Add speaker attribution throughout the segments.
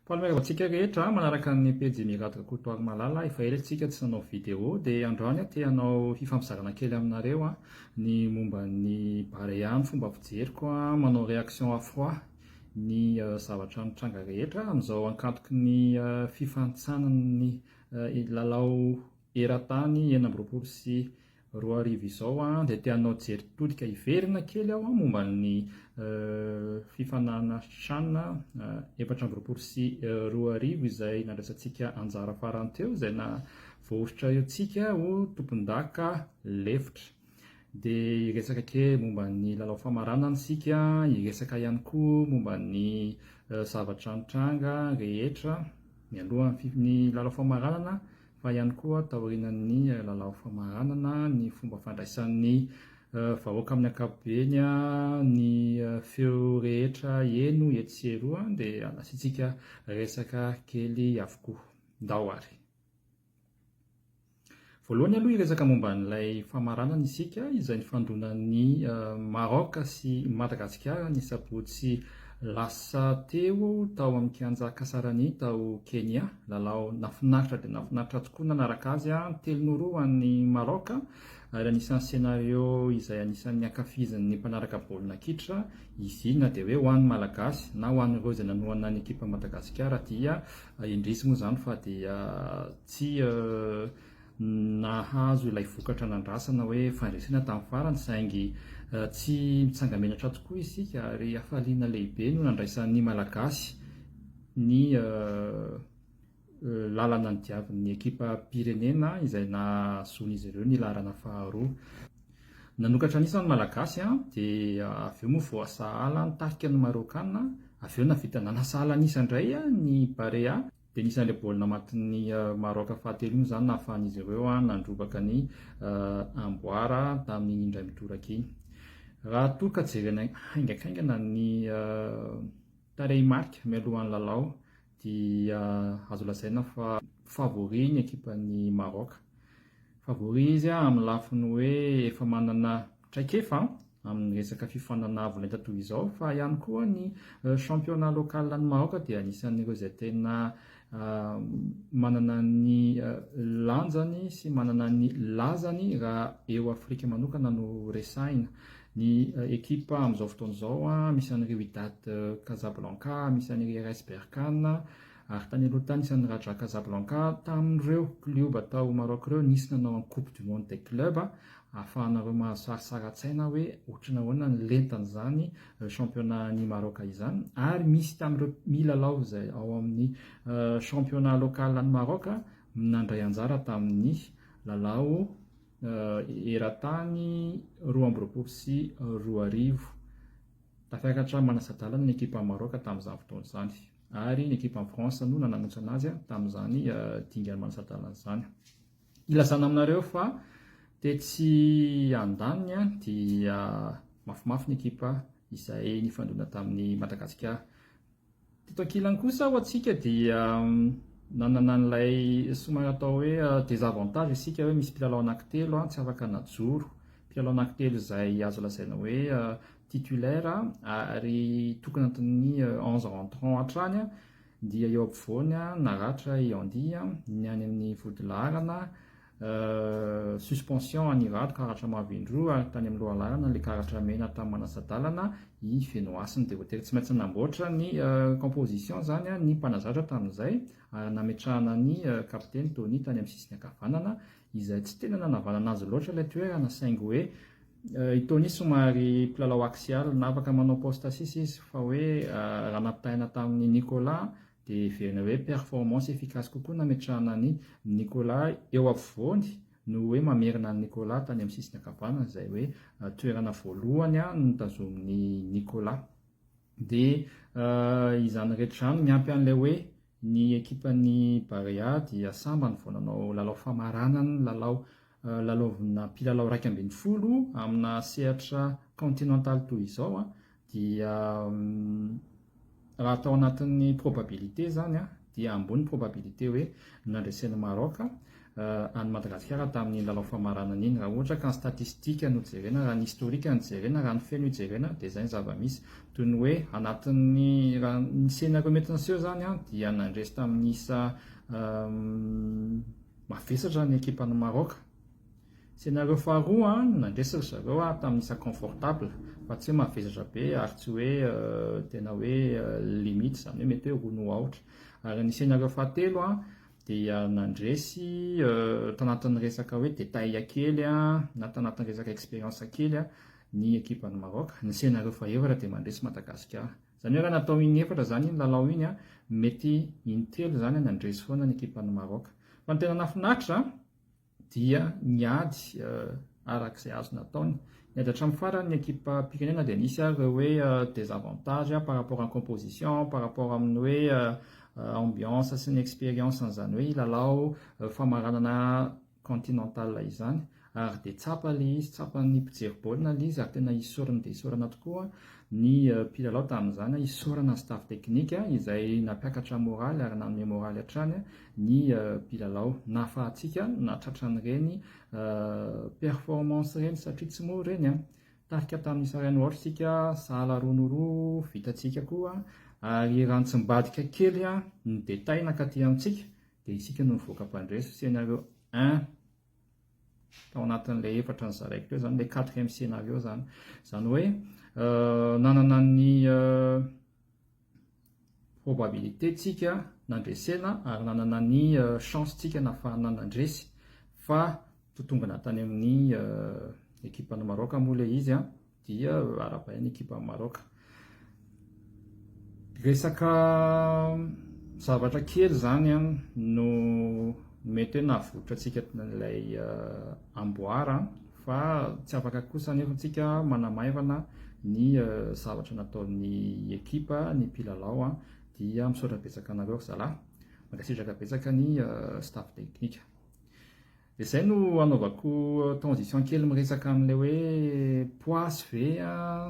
Speaker 1: Palomera antsika rehetra manaraka ny pejy mirataka kotoary malala efa elantsika tsy nanao vidéo dia androany te hanao fifampizarana kely aminareo ny momba ny Barea ny fomba fijeriko manao réaction à froid ny zavatra mitranga rehetra amin'izao ankantoky ny fifantsanany lalao eran-tany 2024 sy 2025 izao dia tianao jery tolika iverina kely aho momba ny fifanana tranona 2024 sy 2025 izay nandraisantsika anjara farany teo izay na voaositra eo ho tompon-daka lefitra. Dia iresaka kely momba ny lalao famaranana sika, iresaka ihany koa momba ny zavatra mitranga rehetra mialoha ny lalao famaranana fa ihany koa taorian'ny lalao famaranana ny fomba fandraisan'ny vahoaka amin'ny ankapobeny ny feo rehetra eno eto sy eroa dia asiantsika resaka kely avokoa ndao ary. Voalohany aloha iresaka momba n'ilay famaranana isika izay nifandonan'ny Maroc sy Madagasikara ny sabotsy lasa teo tao amin'ny kianja Kasarani tao Kenya. Lalao nafinaritra dia nafinaritra tokoa nanaraka azy telonoroa ny Maroc ary anisan'ny scénario izay anisan'ny ankafizan'ny mpanaraka baolina kitra izy na dia hoe ho an'ny malagasy na ho an'ireo izay nanohana ny ekipa Madagasikara dia indrisy moa izany fa dia tsy nahazo ilay vokatra nandrasana hoe fandresena tamin'ny farany saingy tsy mitsangamenatra tokoa isika ary hafaliana lehibe no nandraisan'ny malagasy ny lalana ny diavin'ny ekipa pirenena izay nahazoan'izy ireo ny laharana faharoa. Nanokatra anisan'ny malagasy dia avy eo moa voasahala nitarika ny marokana, avy eo navita nanasala anisa indray ny Barea dia nisan'ilay baolina matin'ny Maroc fahatelo iny izany nahafahan'izy ireo nandrobaka ny amboara tamin'iny indray midoraka iny. Raha toa ka jerena haingakaingana ny tarehimarika mialohan'ny lalao dia azo lazaina fa favori ny ekipan'ny Maroc. Favori izy amin'ny lafiny hoe efa manana traikefa amin'ny resaka fifanana volenta toy izao fa ihany koa ny championnat local ny Maroc dia anisan'ireo izay tena manana ny lanjany sy manana ny lazany raha eo Afrika manokana no resahina. Ny ekipa amin'izao fotoana izao misy an'ireo Wydad Casablanca, misy an'ireo RS Berkane ary tany aloha tany misy an'ireo Raja Casablanca tamin'ireo klioba tao Maroc ireo nisy nanao ny Coupe du Monde des clubs ahafahanareo mahasarisara-tsaina hoe ohatrana ahoana ny lentan'izany championnat ny Maroc izany ary misy tamin'ireo milalao izay ao amin'ny championnat local ny Maroc nandray anjara tamin'ny lalao eran-tany 2024 sy 2025. Tafiakatra manasa-dalana ny ekipa Maroc tamin'izany fotoana izany ary ny ekipa France no nananontana azy tamin'izany dingany manasa-dalana izany. Ilazana aminareo fa dia tsy andaniny dia mafimafy ny ekipa izay nifandona tamin'ny Madagasikara. Teto ankilany kosa ho antsika dia nanana n'ilay somary atao hoe désavantage isika hoe misy mpilalao anankitelo tsy afaka najoro. Mpilalao anankitelo izay azo lazaina hoe titulaire ary tokony anatin'ny 11 rentrant hatrany dia eo ampovoany naratra Yandi ny any amin'ny vodilaharana suspension anirado karatra mavindroa ary tany amin'ny lohalarana ilay karatra mena tamin'ny manasa-dalana i Fenoasiny dia voatery tsy maintsy namboatra ny composition izany ny mpanazatra tamin'izay ary nametrahana ny kapiteny Tony tany amin'ny sisiny ankavanana izay tsy tena nanavanana azy loatra ilay toerana saingy hoe Tony somary mpilalao axial na afaka manao poste 6 izy fa hoe raha nampitaina tamin'ny Nicolas dia verina hoe performance efficace kokoa nametrahana ny Nicolas eo afovoany no hoe mamerina ny Nicolas tany amin'ny sisiny ankavanana izay hoe toerana voalohany nitazomin'ny Nicolas. Dia izany rehetra izany miampy an'ilay hoe ny ekipan'ny Barea dia sambany vao nanao lalao famaranana lalao lalaovina mpilalao 12 amina sehatra continental toy izao dia raha atao anatin'ny probabilité zany dia ambony probabilité hoe nandresen'ny Maroc any Madagasikara tamin'ny lalao famaranana iny. Raha ohatra ka ny statistika no jerena, raha ny historika no jerena, raha ny feno jerena, dia izay ny zava-misy. Toy ny hoe anatin'ny raha ny scénario mety naseho zany dia nandresy tamin'ny isa mavesatra ny ekipan'ny Maroc. Scénario faharoa nandresy zareo tamin'ny isa confortable, fa tsy hoe mavesatra be ary tsy hoe tena hoe limite, zany hoe mety hoe roa no aotra. Ary ny scénario fahatelo dia nandresy tanatin'ny resaka hoe détail kely na tanatin'ny resaka expérience kely ny ekipan'ny Maroc. Ny scénario fahaefatra dia mandresy Madagasikara. Zany hoe raha natao inefatra zany iny lalao iny mety intelo zany nandresy foana ny ekipan'ny Maroc. Fa ny tena nafinaritra dia niady arak'izay azo nataony. Niady hatramin'ny farany ny ekipa pirenena dia nisy ireo hoe désavantage par rapport à composition, par rapport amin'ny hoe ambiance sy ny expérience n'izany hoe lalao famaranana continental izany. Ary dia tsapa ilay izy, tsapan'ny mpijery baolina ilay izy, ary tena isaorana dia isaorana tokoa ny mpilalao tamin'izany, isaorana ny staff teknika izay nampiakatra moraly ary nanome moraly hatrany ny mpilalao. Nahafahantsika natratran'ireny performance ireny satria tsy mora ireny. Tarika tamin'ny sarany ohatra sika sahala roa vitantsika koa, ary raha tsy mibadika kely ny détail nakaty amintsika dia isika no mivoaka mpandresy. Scénario 1 tao anatin'ilay efatra ny zaraiko teo zany, ilay 4e scénario zany. Zany hoe nanana ny probabilité tsika nandresena ary nanana ny chance tsika nahafahana nandresy, fa totongana tany amin'ny ekipan'ny Maroc moa ilay izy dia arabain'ny ekipan'ny Maroc. Resaka zavatra kely zany no mety hoe nahavotra antsika ilay amboara, fa tsy afaka kosa nefa antsika manamaivana ny zavatra nataon'ny ekipa, ny mpilalao dia misaotra betsaka anareo zalahy, mankasitraka betsaka ny staff teknika. Dia izay no anaovako transition kely miresaka amin'ilay hoe poasy ve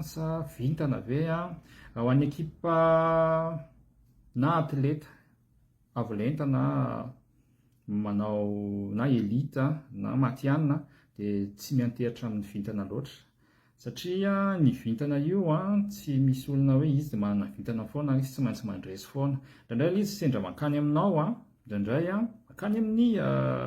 Speaker 1: sa vintana ve ho an'ny ekipa na atleta avolenta na manao na elita na matianina dia tsy miantehatra amin'ny vintana loatra, satria ny vintana io tsy misy olona hoe izy dia manana vintana foana, izy tsy maintsy mandresy foana. Indraindray izy sendra mankany aminao indraindray mankany amin'ny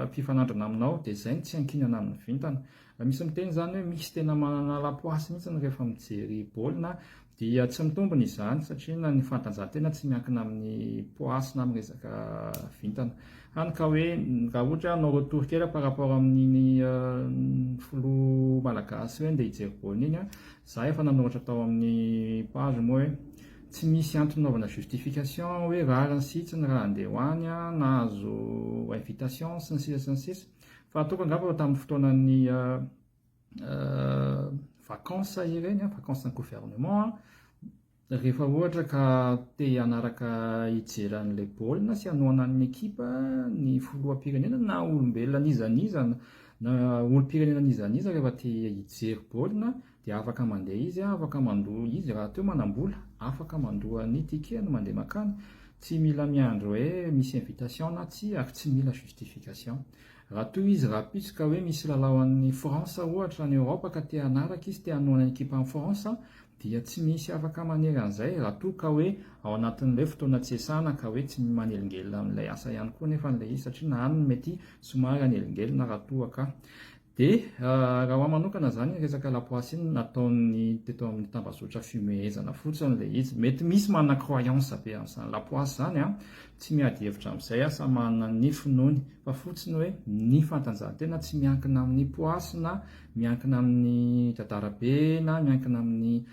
Speaker 1: mpifanandrana aminao, dia izay tsy hankinana amin'ny vintana. Misy miteny zany hoe misy tena manana lapoasy mihitsy rehefa mijery baolina, dia tsy mitombina izany satria na ny fanatanjahantena tsy miankina amin'ny poasy na amin'ny resaka vintana. Hany ka hoe raha ohatra hanao retour kely par rapport amin'ny filoha malagasy hoe andeha hijery baolina iny, za efa nanoratra tao amin'ny page moa hoe tsy misy antony justification hoe rariny sitsiny raha andeha hoany nahazo invitation sy ny sisa, fa ataoko angamba eo tamin'ny fotoanan'ny vacances ireny, vacances ny gouvernement, rehefa ohatra ka te hanaraka hijery an'ilay baolina sy hanoana ny ekipa ny filoham-pirenena na olombelona nizanizana na olom-pirenena nizaniza rehefa te hijery baolina dia afaka mandeha izy, afaka mandoa izy raha teo manam-bola, afaka mandoa ny ticket no mandeha makany, tsy mila miandro hoe misy invitation na tsy, ary tsy mila justification. Raha toy izy raha pitsika hoe misy lalao an'ny France ohatra ny Europe ka te hanaraka izy, te hanoana ny ekipa any France, dia tsy misy afaka manery an'izay raha toa ka hoe ao anatin'ilay fotoana tsesana ka hoe tsy manelingelina amin'ilay asa ihany koa nefa n'ilay izy, satria na any mety somary anelingelina raha toa ka. Dia raha ho manokana zany resaka lapoasy iny nataony teto amin'ny tambazotra fumehezana fotsiny ilay izy. Mety misy manana croyance be amin'izany lapoasy zany tsy miady hevitra amin'izay sa manana ny finoany, fa fotsiny hoe ny fanatanjahantena tsy miankina amin'ny poasy na miankina amin'ny tatarabe na miankina amin'ny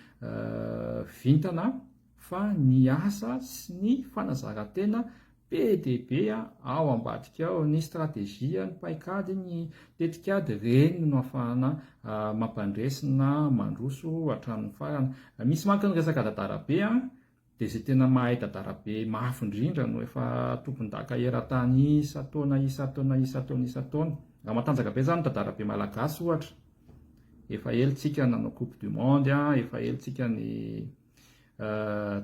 Speaker 1: vintana, fa ny asa sy ny fanazarantena be dia be ao ambadika ao, ny stratégie, ny paikady, ny tetikady, reny no ahafahana mampandresy na mandroso hatramin'ny farany. Misy manko ny resaka tatarabe dia izay tena mahay tatarabe mafy indrindra no efa tompon-daka eran-tany isa-taona. Raha matanjaka be zany tatarabe malagasy ohatra, efa elitsika nanao coupe du monde, efa elitsika ny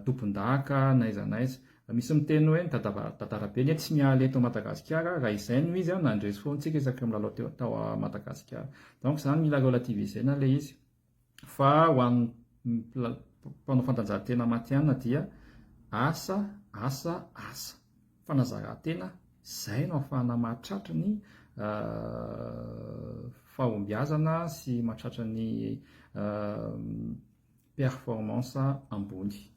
Speaker 1: tompon-daka naiza naiza. misy miteny hoe tantara-be ny tsy miala eto Madagasikara raha izay no izy nandresy foantsika isaky milalao tao a Madagasikara. Donc zany mila relativisena le izy. Fa ho an'ny mpanao fanatanjahantena matihanina dia asa fanazarantena izay no ahafahana mahatratra ny fahombiazana sy mahatratra ny performance ambony.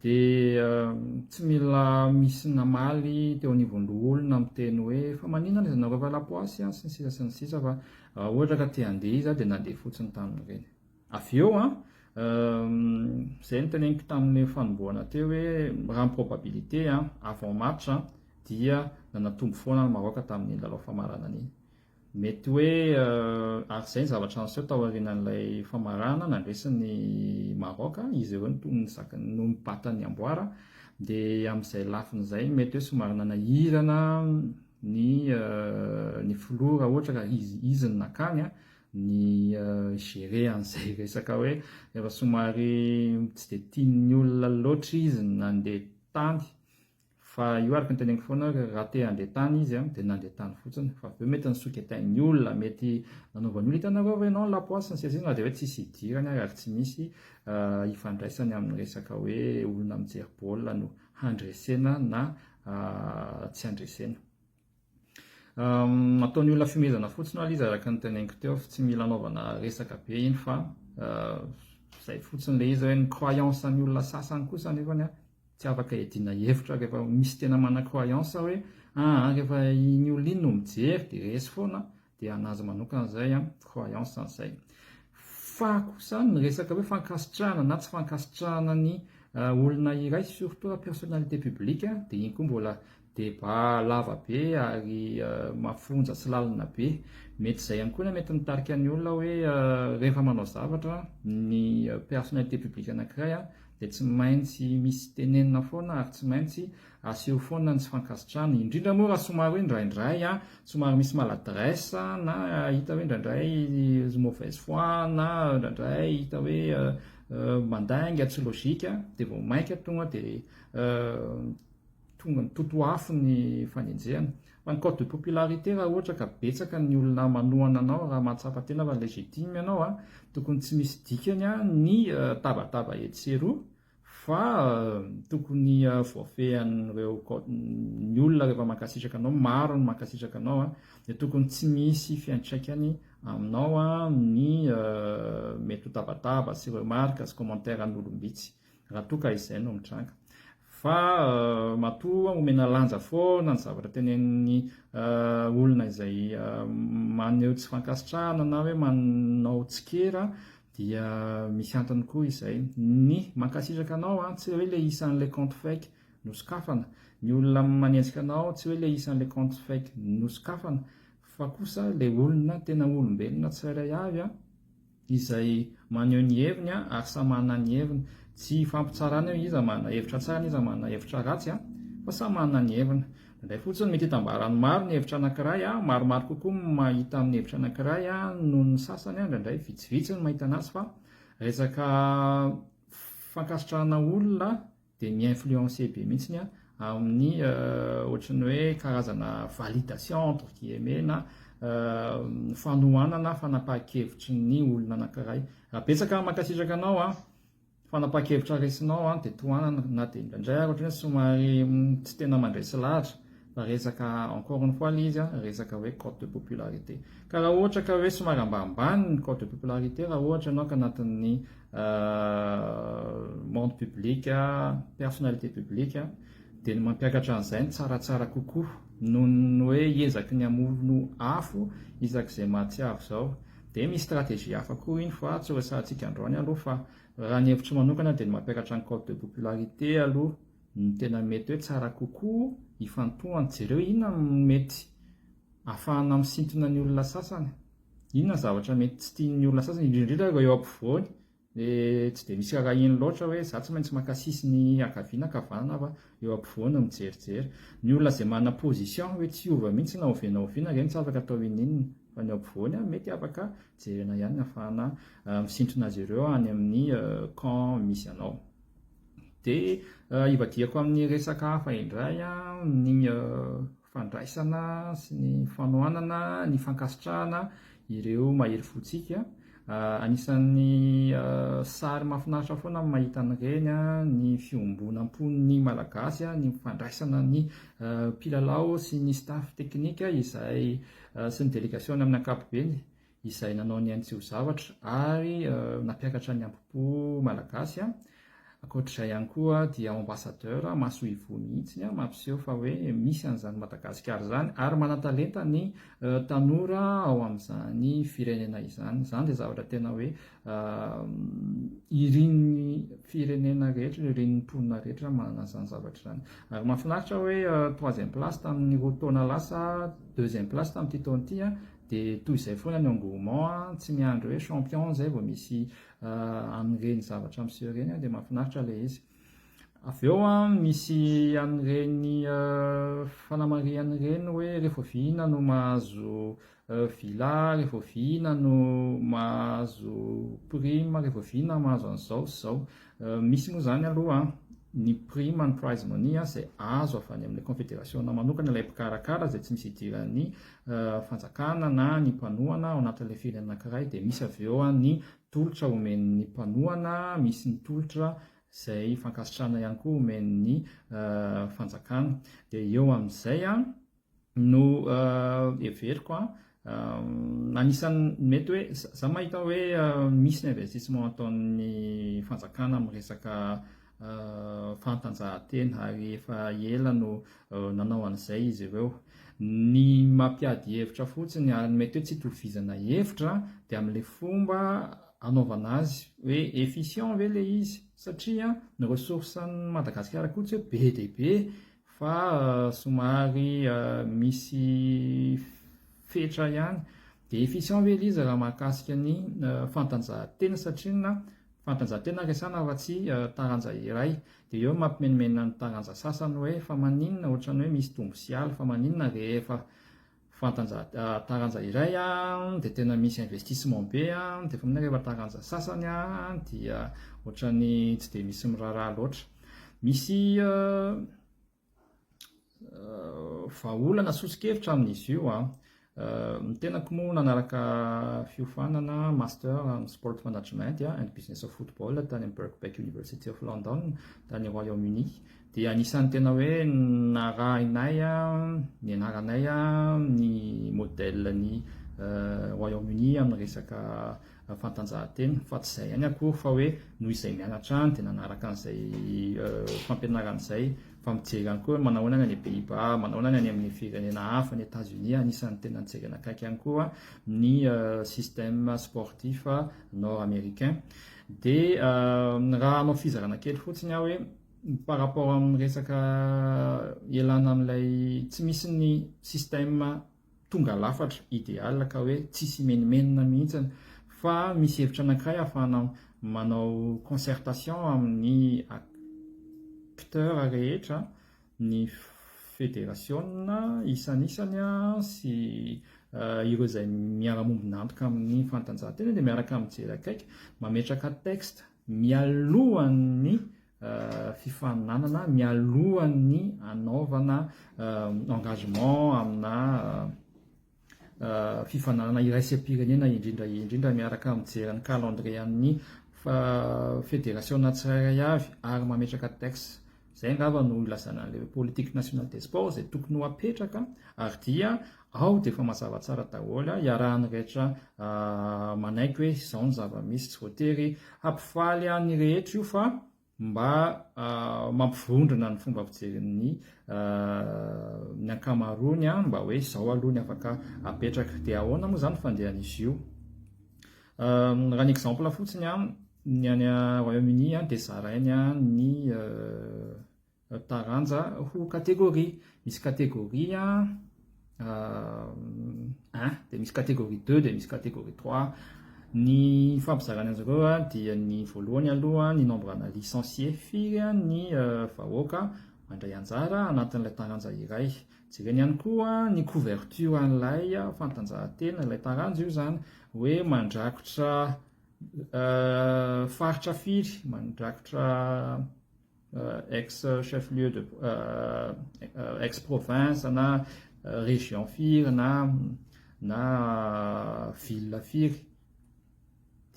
Speaker 1: Dia tsy mila misy namaly teo anivon'olona miteny hoe fa maninona izy nareo valapoasy sy ny sisa fa ohatra ka te handeha izy dia nandeha fotsiny tamin'ireny. Avy eo izay ny teneniko tamin'ny fanombohana teo hoe raha probabilité avant match dia nanatombo foana ny Maroc tamin'ny lalao famarana iny. Mety hoe ary izay ny zavatra niseho tao aorianan'ilay famarana nandresin'ny Maroc izy ireo no mibata ny amboara, dia amin'izay lafin'izay mety hoe somary nanahirana ny filoha ohatra ka izy ny nakany ny gérer an'izay resaka hoe efa somary tsy dia tian'ny olona loatra izy nandeha tany. Fa io araka ny teneniko foana raha te handeha tany izy dia nandeha tany fotsiny. Fa avy eo mety nisokatain'ny olona, mety nanaovan'ny olona hitanareo hoe non lapoasy ny sesina dia hoe tsisy idirany ary tsy misy ifandraisany amin'ny resaka hoe olona mijery baolina no handresena na tsy handresena. Ataon'ny olona fimezana fotsiny alizy araka ny teneniko teo, tsy mila anaovana resaka be iny fa izay fotsiny le izy hoe ny croyance ny olona sasany kosa nefany tsy afaka hiadiana hevitra rehefa misy tena mana-croyance hoe rehefa iny olona iny no mijery dia resy foana, dia anazy manokana izay croyance an'izay. Fa kosa ny resaka hoe fankasitrahana na tsy fankasitrahana ny olona iray, surtout la personnalité publique, dia iny koa mbola débat lava be ary mafonja sy lalina be. Mety izay ihany koa mety mitarika ny olona hoe rehefa manao zavatra ny personnalité publique anankiray dia tsy maintsy misy tenenina foana ary tsy maintsy aseho foana ny tsy fankasitrahana, indrindra moa raha somary hoe indraindray somary misy maladresse na hita hoe indraindray mauvaise foi na indraindray hita hoe mandainga tsy logika, dia vao mainka tonga dia tonga ny toto afo ny fanenjehana. Fa ny code de popularité raha ohatra ka betsaka ny olona manohana anao raha mahatsapa tena fa légitime ianao tokony tsy misy dikany ny tabataba hetseroa, fa tokony voafehan'ireo ny olona rehefa mankasitraka anao, maro ny mankasitraka anao dia tokony tsy misy fiantraikany aminao ny mety ho tabataba sy remarque sy commentaire an'olom-bitsy raha toa ka izay no mitranga. Fa matoa omena lanja foana ny zavatra tenen'ny olona izay maneho tsy fankasitrahana na hoe manao tsikera, dia misy antony koa izay. Ny mankasitraka anao tsy hoe le isan'ilay compte fake no sokafana, ny olona manenjika anao tsy hoe le isan'ilay compte fake no sokafana, fa kosa le olona tena olombelona tsirairay avy izay maneho ny heviny ary samy manana ny heviny. Tsy fampitsarana hoe iza manana hevitra tsara, iza manana hevitra ratsy fa samy manana ny heviny. Indray fotsiny mety hitambarany maro ny hevitra anankiray, maromaro kokoa mahita amin'ny hevitra anankiray noho ny sasany indraindray vitsivitsy ny mahita anazy. Fa resaka fankasitrahana olona dia mi-influencer be mihitsy amin'ny ohatrany hoe karazana validation entre guillemets na fanohanana fanapahan-kevitry ny olona anankiray. Raha betsaka mankasitraka anao fanapahan-kevitra resinao dia tohanana, na dia indraindray ohatrany hoe somary tsy tena mandresy lahatra. Fa resaka encore une fois izy resaka hoe code de popularité. Ka raha ohatra ka hoe somary ambanimbany ny code de popularité, raha ohatra ianao ka anatin'ny monde public, personnalité publique, dia ny mampiakatra an'izay ny tsaratsara kokoa noho ny hoe ezaky ny hamono afo izak'izay mahatsiaro izao. Dia misy stratégie hafa koa iny fa tsy resahantsika androany aloha, fa raha ny hevitro manokana dia ny mampiakatra ny code de popularité aloha ny tena mety hoe tsara kokoa ifantohany. Jereo inona mety ahafahana misintona ny olona sasany, inona zavatra mety tsy tian'ny olona sasany, indrindra ireo eo ampovoany tsy dia misy raha iny loatra hoe za tsy maintsy makasisy ny akaviana kavanana fa eo ampovoany mijerijery. Ny olona izay manana position hoe tsy ova mihitsy na oviana ireny tsy afaka atao ininona, fa ny eo ampovoany mety afaka jerena ihany ahafahana misintona azy ireo any amin'ny camp misy anao. dia ivadiako amin'ny resaka hafa indray ny fandraisana sy ny fanohanana, ny fankasitrahana ireo mahery fontsika. Anisan'ny sary mahafinaritra foana mahita an'ireny ny fiombonam-pon'ny malagasy, ny fandraisana ny mpilalao sy ny staff teknika izay sy ny délégation amin'ny ankapobeny izay nanao ny antsio zavatra ary nampiakatra ny ampopo malagasy. Ankoatr'izay ihany koa dia ambassadeur mahasoa ivoho mihitsy mampiseho fa hoe misy an'izany Madagasikara zany ary manan-talenta ny tanora ao amin'izany firenena izany. Zany dia zavatra tena hoe irin'ny firenena rehetra, irin'ny mponina rehetra manana izany zavatra izany. Ary mahafinaritra hoe troisième place tamin'ny roa taona lasa, deuxième place tamin'ity taona ity dia toy izay foana ny engouement, tsy miandry hoe champion zay vao misy an'ireny zavatra miseho ireny dia mahafinaritra ilay izy. Avy eo misy an'ireny fanamarian'ireny hoe rehefa vihina no mahazo villa, rehefa vihina no mahazo prime, rehefa vihina mahazo an'izao sy izao. Misy moa zany aloha ny prime, ny prize money izay azo avy any amin'ny confédération manokana ilay mpikarakara izay tsy misy idiran'ny fanjakana na ny mpanohana ao anatin'ilay firenena anankiray. Dia misy avy eo ny tolotra omen'ny mpanohana, misy ny tolotra izay fankasitrahana ihany koa omen'ny fanjakana. Dia eo amin'izay no everiko anisan'ny mety hoe za mahita hoe misy ny investissement ataon'ny fanjakana amin'ny resaka fantanjahantena ary efa ela no nanao an'izay izy ireo. Ny mampiady hevitra fotsiny ary mety hoe tsy itovizana hevitra dia amin'ilay fomba anaovana azy hoe efficient ve ilay izy, satria ny ressourcen'ny Madagasikara koa tsy hoe be dia be fa somary misy fetra ihany. Dia efficient ve ilay izy raha mahakasika ny fantanjahantena, satria na fantanjahantena resana fa tsy taranja iray. Dia eo mampimenimena ny taranja sasany hoe fa maninona ohatrany hoe misy tombo sy ala, fa maninona rehefa taranja iray dia tena misy investissement be, dia fa rehefa taranja sasany dia ohatrany tsy dia misy miraharaha loatra. Misy vahaolana sosokevitra amin'izy io. Ny tenako moa nanaraka fiofanana master in sport management and business of football tany amin'ny Birkbeck University of London tany Royaume-Uni. Dia anisan'ny tena hoe narahinay ny anaranay ny modelin'ny Royaume-Uni amin'ny resaka fantanjahantena. Fa tsy izay ihany akory fa hoe noho izay mianatra dia nanaraka an'izay fampianaran'izay fa mijery ihany koa manao ahoana ny Pays-Bas, manao ahoana ny amin'ny firenena hafa, ny États-Unis. Anisan'ny tena nijery anakaiky ihany koa ny système sportif nord-américain. Dia raha hanao fizarana kely fotsiny hoe par rapport amin'ny resaka ialana amin'ilay tsy misy ny système tonga lafatra idéal ka hoe tsisy menimenina mihitsy, fa misy hevitra anankiray ahafahana manao concertation amin'ny acteur rehetra, ny fédération isan'isany sy ireo izay miara-mombona antoka amin'ny fantanjahantena dia miaraka mijery akaiky, mametraka texte mialohan'ny fifaninanana, mialohan'ny anaovana engagement amina fifaninanana iraisam-pirenena indrindra miaraka mijery ny calendrier-ny fédération tsirairay avy ary mametraka texte. Zay angamba no ilazana ilay politique nationale des sports izay tokony ho apetraka, ary dia ao dia efa mazava tsara daholo iarahan'ny rehetra manaiky hoe izao ny zava-misy, tsy voatery hampifaly ny rehetra io fa mba mampivondrona ny fomba fijeriny ny ankamaroany mba hoe izao aloha ny afaka apetraka. Dia ahoana moa zany fandehan'izy io? Raha ny exemple fotsiny ny any Royaume-Uni dia zarainy ny taranja ho catégorie. Misy catégorie 1, dia misy catégorie 2, dia misy catégorie 3. Ny fampizarana azy ireo dia ny voalohany aloha ny nombre na licencié firy ny vahoaka mandray anjara anatin'ilay taranja iray. Jereny ihany koa ny couverture an'ilay fantanjahantena, ilay taranja io zany hoe mandrakotra faritra firy, mandrakotra ex-chef-lieu de ex-province na région firy na ville firy.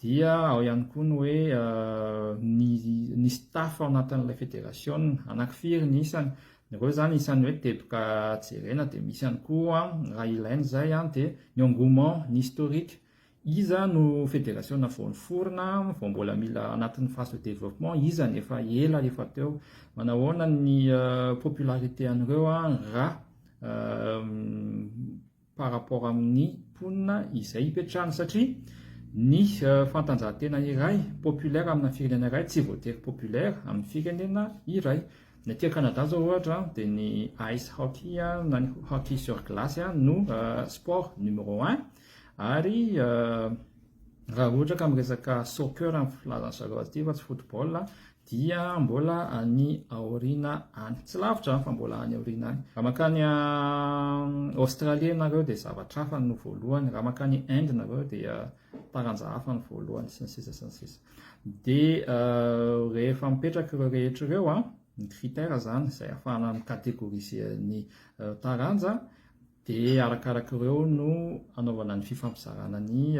Speaker 1: Dia ao ihany koa ny hoe ny staff ao anatin'ilay fédération anankifiry ny isany. Ireo zany isany hoe teboka jerena dia misy ihany koa raha ilainy zay dia ny engouement, ny historique. Iza no fédération vao niforona, vao mbola mila anatin'ny phase de développement, iza ny efa ela efa teo. Manahoana ny popularité an'ireo raha par rapport amin'ny mponina izay hipetrahana satria ny fantanjahantena iray populaire amina firenena iray tsy voatery populaire amin'ny firenena iray. Ny aty Canada zao ohatra dia ny ice hockey na ny hockey sur glace no sport numéro 1 ary raha ohatra ka miresaka soccer amin'ny filazan'ny zareo aty fa tsy football dia mbola any aoriana any, tsy lavitra fa mbola any aoriana any. Raha makany Australie nareo dia zavatra hafa no voalohany, raha makany Inde nareo dia taranja hafa no voalohany sy ny sisa sy ny sisa. Dia rehefa mipetraka ireo rehetra ireo ny critère zany izay ahafahana mikategoriser ny taranja dia arakaraka ireo no anaovana ny fifampizarana ny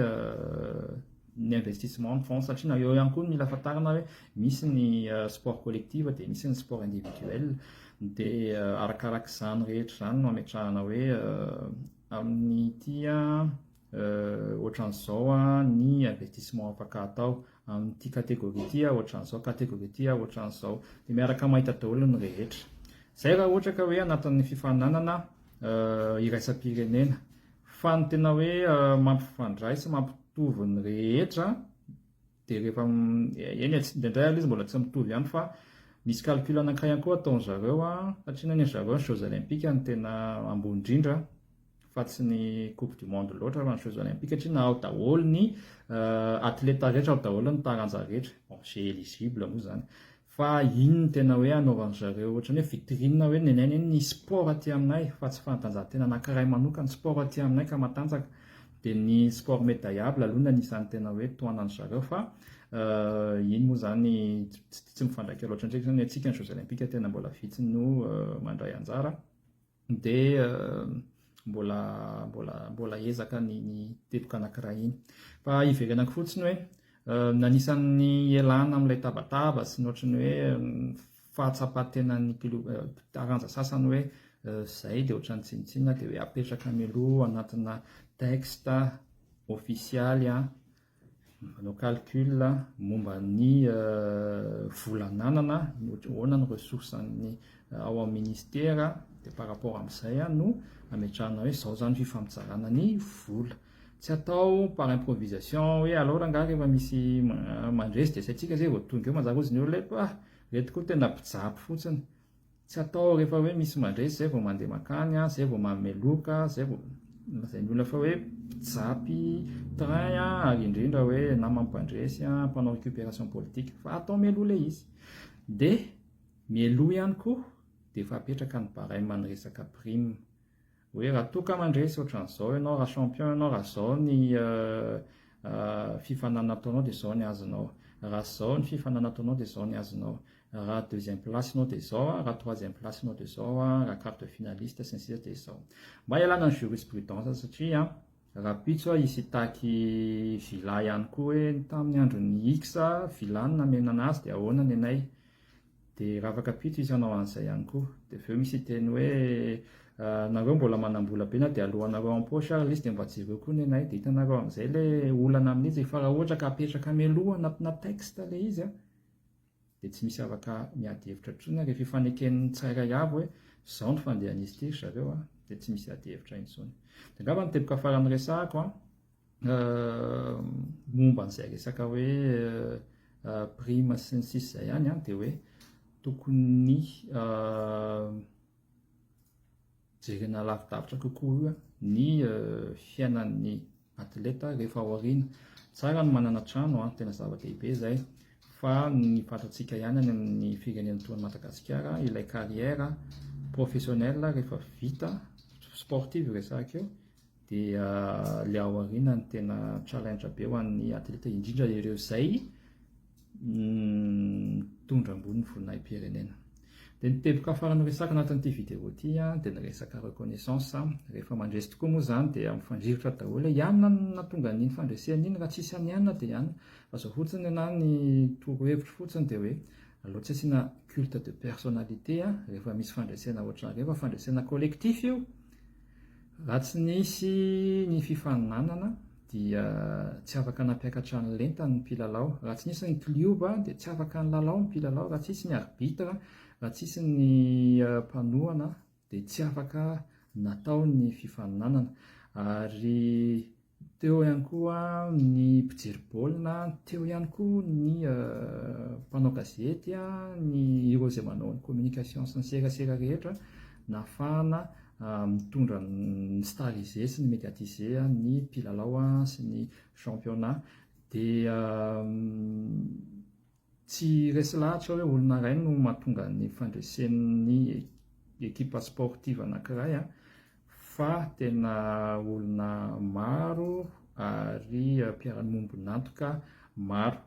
Speaker 1: investissement ny fonds satria na eo ihany koa mila fantarina hoe misy ny sport collectif dia misy ny sport individuel dia arakaraka izany rehetra zany no ametrahana hoe amin'ny tia ohatran'izao ny investissement afaka atao amin'ity catégorie ity ohatran'izao, catégorie ity ohatran'izao, dia miaraka mahita daholo ny rehetra. Zay raha ohatra ka hoe anatin'ny fifaninanana iraisam-pirenena fa ny tena hoe mampifandray sy mampitovy ny rehetra dia rehefa eny indray izy mbola tsy mitovy ihany fa misy calcul anankiray ihany koa ataony zareo satria ny zareo Jeux olympiques ny tena ambony indrindra fa tsy ny coupe du monde loatra fa ny Jeux olympiques satria na ao daholo ny atleta rehetra ao daholo ny taranja rehetra c'est éligible moa zany fa iny ny tena hoe anaovan'ny zareo ohatrany hoe vitrine hoe nenay ny sport aty aminay fa tsy fantanjahantena anankiray manokana sport aty aminay ka matanjaka dia ny sport médaillable aloha ny isan'ny tena hoe toanan'ny zareo fa iny moa zany tsy mifandraika loatra ndraiky zany atsika ny Jeux olympiques tena mbola vitsy no mandray anjara dia mbola ezaka ny teboka anankiray iny fa iverenako fotsiny hoe nanisan'ny ialana amin'ilay tabataba sy ny ohatrany hoe fahatsapatena ny taranja sasany hoe zay dia ohatrany tsinitsinina dia hoe apetraka mialoha anatina texte officialy manao calcul momba ny volananana ahoana ny ressourcen'ny ao amin'ny ministère dia par rapport amin'izay no ametrahana hoe zao zany fifampizarana ny vola. Tsy atao par improvisation hoe alors nga rehefa misy mandresy dia saitsika zay vao tonga eo manjary ozy ny olona reto koa tena mpijapy fotsiny. Tsy atao rehefa hoe misy mandresy zay vao mandeha makany zay vao mameloka zay ny olona fa hoe mpijapy train ary indrindra hoe na mampandresy mpanao récupération politique fa atao mialoha ilay izy dia mialoha ihany koa dia efa apetraka ny barème ny resaka prime hoe raha toka mandresy ohatran'izao ianao raha champion ianao raha zao ny fifanana ataonao dia zao ny azonao, raha zao ny fifanana ataonao dia zao ny azonao, raha deuxième place ianao dia zao raha troisième place ianao dia zao raha quart de finaliste sy ny sisa dia zao. Mba ialana ny jurisprudence satria raha pitso isy taky vila ihany koa hoe tamin'ny andron'ny X vilany namenana azy dia ahoana ny anay dia raha afaka pitso izy anao an'izay ihany koa dia aveo misy teny hoe nareo mbola manambola be na dia alohanareo ampoche ary izy dia mba jereo koa ny anay dia hitanareo amin'izay ilay olana amin'izy fa raha ohatra ka apetraka mialoha anatina texte ilay izy dia tsy misy afaka miady hevitra intsony rehefa ifaneken'ny tsirairay avy hoe zao ny fandehan'izy ity zareo dia tsy misy ady hevitra intsony. Dia angamba ny teboka farany resahako momba an'izay resaka hoe prime sy ny sisa izay ihany dia hoe tokony jerena lavidavitra kokoa ny fiainan'ny atleta rehefa ao aoriana. Tsara ny manana trano tena zava-dehibe izay fa ny fantatsika ihany any amin'ny firenena toy ny Madagasikara ilay carrière professionnelle rehefa vita sportive resahaka eo dia ilay ao aoriana ny tena challenge be ho an'ny atleta indrindra ireo izay mitondra ambony ny voninahim-pirenena. Dia ny teboka farany resaka anatin'ity vidéo ity dia ny resaka reconnaissance. Rehefa mandresy tokoa moa izany dia mifandrivotra daholo ianona no nahatonga an'iny fandresehan'iny, raha tsisy any ianona dia ianona. Fa izao fotsiny ny torohevitra fotsiny dia hoe aleo tsy asiana culte de personnalité rehefa misy fandresena ohatran'ireo, rehefa fandresena collectif io, raha tsy nisy ny fifaninanana dia tsy afaka nampiakatra ny lenta ny mpilalao. Raha tsy nisy ny klioba dia tsy afaka ny lalao ny mpilalao. Raha tsisy ny arbitre, raha tsisy ny mpanohana dia tsy afaka natao ny fifaninanana. Ary teo ihany koa ny mpijery baolina, teo ihany koa ny mpanao gazety, ny ireo izay manao ny communication sy ny serasera rehetra, nahafahana mitondra ny stariser sy ny médiatiser ny mpilalao sy ny championnat. Dia tsy resy lahatra hoe olona iray no mahatonga ny fandresen'ny ekipa sportive anankiray, fa tena olona maro ary mpiara-mombonantoka maro.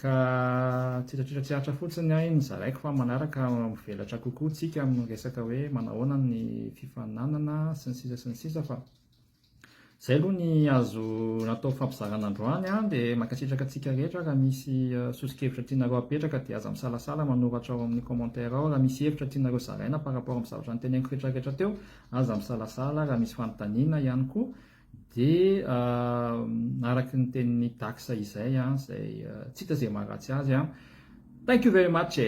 Speaker 1: Ka tsiratsiratra fotsiny iny zaraiko fa manaraka mivelatra kokoa tsika amin'ny resaka hoe manahoana ny fifaninanana sy ny sisa fa izay aloha ny azo natao fampizarana androany. Dia mankasitraka antsika rehetra raha misy sosokevitra tianareo apetraka dia aza misalasala manoratra ao amin'ny commentaire ao. Raha misy hevitra tianareo zaraina par rapport amin'ny zavatra nytenegniko rehetrarehetra teo, aza misalasala. Raha misy fanontaniana ihany koa dia araky ny tenin'ny taxa izay izay tsy hita izay maharatsy azy. Thank you very much.